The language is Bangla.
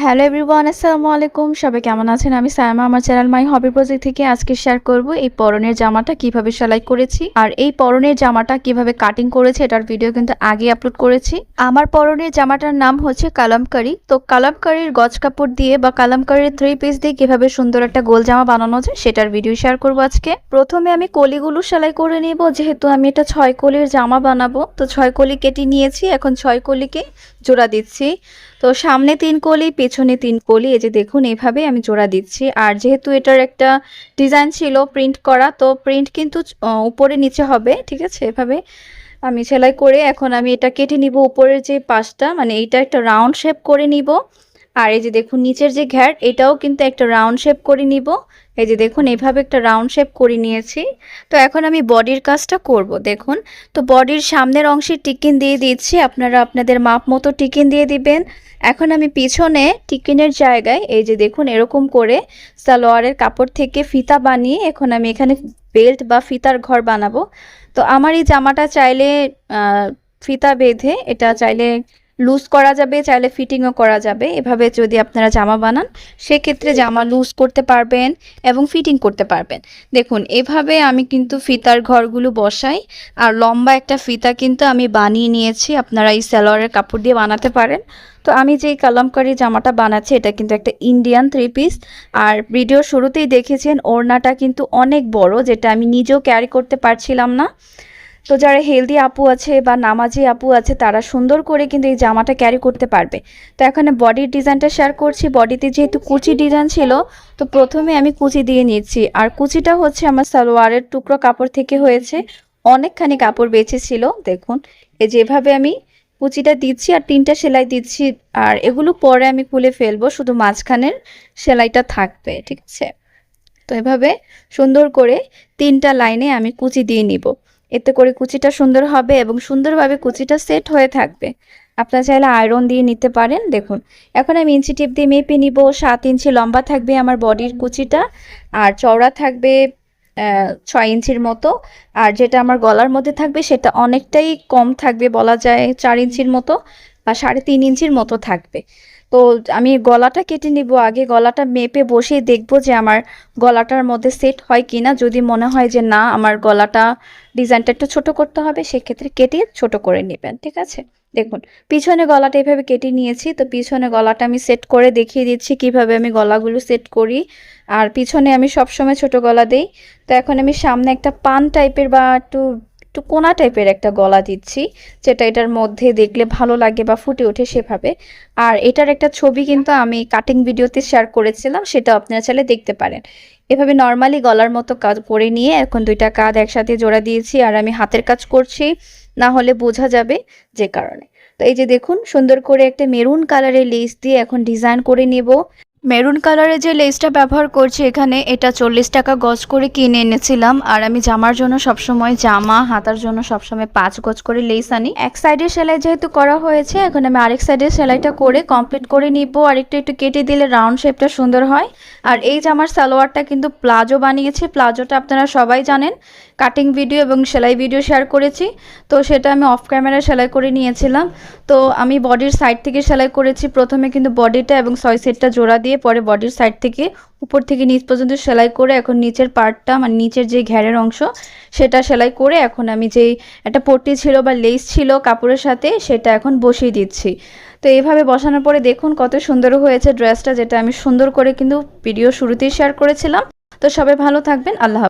হ্যালো এভরিওয়ান, আসসালামু আলাইকুম। সবাই কেমন আছেন? আমি সায়মা, আমার চ্যানেল মাই হবি প্রজেক্ট থেকে আজকে শেয়ার করব এই পরনের জামাটা কিভাবে সেলাই করেছি আর এই পরনের জামাটা কিভাবে কাটিং করেছি। এটার ভিডিও কিন্তু আগে আপলোড করেছি। আমার পরনের জামাটার নাম হচ্ছে কালামকারী। তো কালামকারীর গজ কাপড় দিয়ে বা কালামকারীর 3 পিস দিয়ে কিভাবে সুন্দর একটা গোল জামা বানানো যায় সেটার ভিডিও শেয়ার করব আজকে। প্রথমে আমি কলিগুলো সেলাই করে নিব, যেহেতু আমি এটা 6 কলির জামা বানাবো। তো 6 কলি কেটে নিয়েছি, এখন 6 কলিকে জোড়া দিচ্ছি। তো সামনে 3 কলি, পেছনে 3 কলি, এই যে দেখুন এইভাবে আমি জোড়া দিচ্ছি। আর যেহেতু এটার একটা ডিজাইন ছিল প্রিন্ট করা, তো প্রিন্ট কিন্তু উপরে নিচে হবে, ঠিক আছে। এভাবে আমি সেলাই করে এখন আমি এটা কেটে নিব। উপরের যে পাশটা মানে এইটা একটা রাউন্ড শেপ করে নিব। আর এই যে দেখুন নিচের যে ঘ্যাট এটাও কিন্তু একটা রাউন্ড শেপ করে নিব। এই যে দেখুন এইভাবে একটা রাউন্ড শেপ করে নিয়েছি। তো এখন আমি বডির কাজটা করব। দেখুন, তো বডির সামনের অংশে টিকিন দিয়ে দিচ্ছি, আপনারা আপনাদের মাপ মতো টিকিন দিয়ে দিবেন। এখন আমি পিছনে টিকিনের জায়গায় এই যে দেখুন এরকম করে সালোয়ারের কাপড় থেকে ফিতা বানিয়ে এখন আমি এখানে বেল্ট বা ফিতার ঘর বানাবো। তো আমার এই জামাটা চাইলে ফিতা বেঁধে এটা চাইলে লুজ করা যাবে, চাইলে ফিটিংও করা যাবে। এভাবে যদি আপনারা জামা বানান সেক্ষেত্রে জামা লুজ করতে পারবেন এবং ফিটিং করতে পারবেন। দেখুন এভাবে আমি কিন্তু ফিতার ঘরগুলো বসাই। আর লম্বা একটা ফিতা কিন্তু আমি বানিয়ে নিয়েছি, আপনারা এই সালোয়ারের কাপড় দিয়ে বানাতে পারেন। তো আমি যেই কালামকারী জামাটা বানাচ্ছি এটা কিন্তু একটা ইন্ডিয়ান 3 পিস। আর ভিডিও শুরুতেই দেখেছেন ওড়নাটা কিন্তু অনেক বড়, যেটা আমি নিজেও ক্যারি করতে পারছিলাম না। তো যারা হেলদি আপু আছে বা নামাজি আপু আছে তারা সুন্দর করে কিন্তু এই জামাটা ক্যারি করতে পারবে। তো এখানে বডির ডিজাইনটা শেয়ার করছি। বডিতে যেহেতু কুচি ডিজাইন ছিল, তো প্রথমে আমি কুচি দিয়ে নিচ্ছি। আর কুচিটা হচ্ছে আমার সালোয়ারের টুকরো কাপড় থেকে হয়েছে, অনেকখানি কাপড় বেঁচেছিল। দেখুন এই যেভাবে আমি কুচিটা দিচ্ছি আর 3টা সেলাই দিচ্ছি। আর এগুলো পরে আমি খুলে ফেলবো, শুধু মাঝখানের সেলাইটা থাকবে, ঠিক আছে। তো এভাবে সুন্দর করে 3টা লাইনে আমি কুচি দিয়ে নিব, এতে করে কুচিটা সুন্দর হবে এবং সুন্দরভাবে কুচিটা সেট হয়ে থাকবে। আপনারা চাইলে আয়রন দিয়ে নিতে পারেন। দেখুন এখন আমি ইঞ্চি টেপ দিয়ে মেপে নিব। 7 ইঞ্চি লম্বা থাকবে আমার বডির কুচিটা, আর চওড়া থাকবে 6 ইঞ্চির মতো। আর যেটা আমার গলার মধ্যে থাকবে সেটা অনেকটাই কম থাকবে, বলা যায় 4 ইঞ্চির মতো বা 3.5 ইঞ্চির মতো থাকবে। তো আমি গলাটা কেটে নিব। আগে গলাটা মেপে বসিয়ে দেখব যে আমার গলাটার মধ্যে সেট হয় কিনা। যদি মনে হয় যে না আমার গলাটা ডিজাইনটা একটু ছোট করতে হবে, সেক্ষেত্রে কেটে ছোট করে নেবেন, ঠিক আছে। দেখুন পিছনে গলাটা এভাবে কেটে নিয়েছি। তো পিছনে গলাটা আমি সেট করে দেখিয়ে দিচ্ছি কিভাবে আমি গলাগুলো সেট করি। আর পিছনে আমি সবসময় ছোট গলা দেই। তো এখন আমি সামনে একটা পান টাইপের বা একটু একটু কোনা টাইপের একটা গলা দিচ্ছি, যেটা এটার মধ্যে দেখলে ভালো লাগে বা ফুটে ওঠে সেভাবে। আর এটার একটা ছবি কিন্তু আমি কাটিং ভিডিওতে শেয়ার করেছিলাম, সেটা আপনারা চাইলে দেখতে পারেন। এভাবে নর্মালি গলার মতো কাজ করে নিয়ে এখন 2টা কাঁধ একসাথে জোড়া দিয়েছি। আর আমি হাতের কাজ করছি, না হলে বোঝা যাবে যে কারণে। তো এই যে দেখুন সুন্দর করে একটা মেরুন কালারের লেস দিয়ে এখন ডিজাইন করে নেব। মেরুন কালারের যে লেসটা ব্যবহার করছি এখানে, এটা 40 টাকা গজ করে কিনে এনেছিলাম। আর আমি জামার জন্য সবসময়, জামা হাতার জন্য সবসময় 5 গজ করে লেস আনি। এক সাইডের সেলাই যেহেতু করা হয়েছে, এখন আমি আরেক সাইডের সেলাইটা করে কমপ্লিট করে নিব। আর একটু একটু কেটে দিলে রাউন্ড শেপটা সুন্দর হয়। আর এই জামার সালোয়ারটা কিন্তু প্লাজো বানিয়েছি। প্লাজোটা আপনারা সবাই জানেন, কাটিং ভিডিও এবং সেলাই ভিডিও শেয়ার করেছি। তো সেটা আমি অফ ক্যামেরায় সেলাই করে নিয়েছিলাম। তো আমি বডির সাইড থেকে সেলাই করেছি। প্রথমে কিন্তু বডিটা এবং 6 সেটটা জোড়া দিয়ে পরে বডির সাইড থেকে উপর থেকে নিচ পর্যন্ত সেলাই করে এখন নিচের পার্টটা মানে নিচের যে ঘেরের অংশ সেটা সেলাই করে এখন আমি যেই একটা পট্টি ছিল বা লেস ছিল কাপড়ের সাথে সেটা এখন বসিয়ে দিচ্ছি। তো এইভাবে বসানোর পরে দেখুন কত সুন্দর হয়েছে ড্রেসটা, যেটা আমি সুন্দর করে কিন্তু ভিডিও শুরুতেই শেয়ার করেছিলাম। তো সবাই ভালো থাকবেন, আল্লাহ হাফেজ।